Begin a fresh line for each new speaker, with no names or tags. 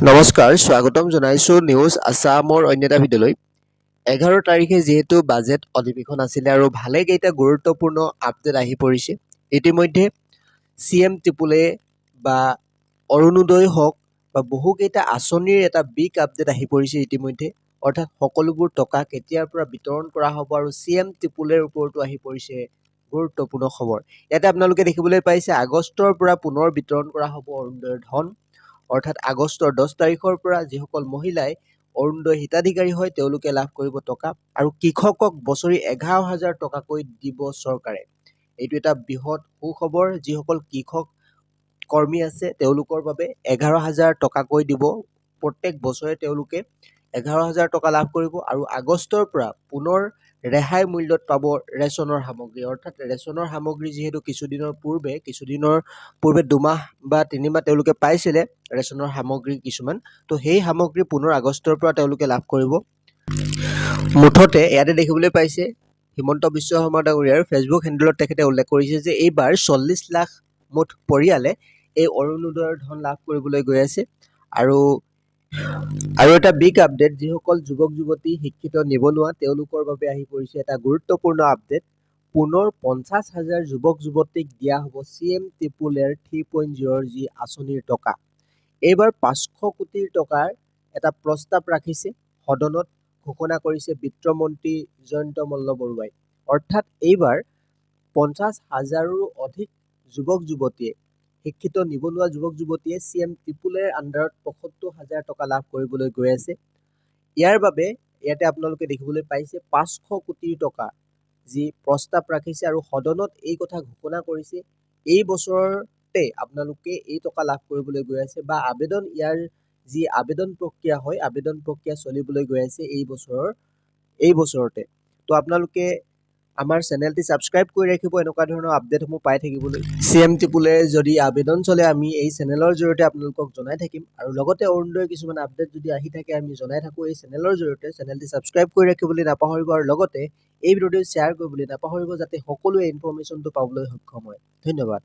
নমস্কাৰ, স্বাগতম জনাইছোঁ নিউজ আছামৰ অন্য এটা ভিডিঅ'লৈ। 11 তাৰিখে যিহেতু বাজেট অধিৱেশন আছিলে আৰু ভালেকেইটা গুৰুত্বপূৰ্ণ আপডেট আহি পৰিছে। ইতিমধ্যে CM ত্ৰিপুলে বা অৰুণোদয় হওক বা বহুকেইটা আঁচনিৰ এটা বিগ আপডেট আহি পৰিছে ইতিমধ্যে, অৰ্থাৎ সকলোবোৰ টকা কেতিয়াৰ পৰা বিতৰণ কৰা হ'ব আৰু CM ত্ৰিপুলৰ ওপৰতো আহি পৰিছে গুৰুত্বপূৰ্ণ খবৰ। ইয়াতে আপোনালোকে দেখিবলৈ পাইছে আগষ্টৰ পৰা পুনৰ বিতৰণ কৰা হ'ব অৰুণোদয়ৰ ধন। অৰ্থাৎ আগষ্টৰ 10 তাৰিখৰ পৰা যিসকল মহিলাই অৰুণোদয় হিতাধিকাৰী হয় তেওঁলোকে লাভ কৰিব টকা আৰু কৃষকক বছৰি 11,000 টকাকৈ দিব চৰকাৰে। এইটো এটা বৃহৎ সুখবৰ। যিসকল কৃষক কৰ্মী আছে তেওঁলোকৰ বাবে 11,000 টকাকৈ দিব। প্ৰত্যেক বছৰে তেওঁলোকে 11,000 টকা লাভ কৰিব আৰু আগষ্টৰ পৰা পুনৰ ৰেহাই মূল্যত পাব ৰেচনৰ সামগ্ৰী। অৰ্থাৎ ৰেচনৰ সামগ্ৰী যিহেতু কিছুদিনৰ পূৰ্বে 2 মাহ বা 3 মাহ তেওঁলোকে পাইছিলে ৰেচনৰ সামগ্ৰী কিছুমান, তো সেই সামগ্ৰী পুনৰ আগষ্টৰ পৰা তেওঁলোকে লাভ কৰিব। মুঠতে ইয়াতে দেখিবলৈ পাইছে হিমন্ত বিশ্ব শৰ্মা ডাঙৰীয়াৰ ফেচবুক হেণ্ডেলত তেখেতে উল্লেখ কৰিছে যে এইবাৰ 40 লাখ মুঠ পৰিয়ালে এই অৰুণোদয়ৰ ধন লাভ কৰিবলৈ গৈ আছে। আৰু এটা বিগ আপডেট, যিসকল যুৱক যুৱতী শিক্ষিত নিবনুৱা তেওঁলোকৰ বাবে আহি পৰিছে এটা গুৰুত্বপূৰ্ণ আপডেট। পুনৰ 50,000 যুৱক যুৱতীক দিয়া হ'ব CM ত্ৰিপুলৰ 3.0 যি আঁচনিৰ টকা। এইবাৰ 500 কোটি টকাৰ এটা প্ৰস্তাৱ ৰাখিছে সদনত, ঘোষণা কৰিছে বিত্তমন্ত্ৰী জয়ন্ত মল্ল বৰুৱাই। অৰ্থাৎ এইবাৰ 50,000ৰো অধিক যুৱক যুৱতীয়ে, শিক্ষিত নিবনুৱা যুৱক যুৱতীয়ে CM ত্ৰিপুলৰ আণ্ডাৰত 75,000 টকা লাভ কৰিবলৈ গৈ আছে। ইয়াৰ বাবে ইয়াতে আপোনালোকে দেখিবলৈ পাইছে 500 কোটি টকা যি প্ৰস্তাৱ ৰাখিছে আৰু সদনত এই কথা ঘোষণা কৰিছে। এই বছৰতে আপোনালোকে এই টকা লাভ কৰিবলৈ গৈ আছে বা ইয়াৰ যি আবেদন প্ৰক্ৰিয়া হয়, আবেদন প্ৰক্ৰিয়া চলিবলৈ গৈ আছে এই বছৰতে। তো আপোনালোকে আমাৰ চেনেলটি ছাবস্ক্ৰাইব কৰি ৰাখিব এনেকুৱা ধৰণৰ আপডেটসমূহ পাই থাকিবলৈ। CM ত্ৰিপুলে যদি আবেদন চলে আমি এই চেনেলৰ জৰিয়তে আপোনালোকক জনাই থাকিম আৰু লগতে অৰুণোদয়ৰ কিছুমান আপডেট যদি আহি থাকে আমি জনাই থাকোঁ এই চেনেলৰ জৰিয়তে। চেনেলটি ছাবস্ক্ৰাইব কৰি ৰাখিবলৈ নাপাহৰিব আৰু লগতে এই ভিডিঅ'টো শ্বেয়াৰ কৰিবলৈ নাপাহৰিব যাতে সকলোৱে ইনফৰমেশ্যনটো পাবলৈ সক্ষম হয়। ধন্যবাদ।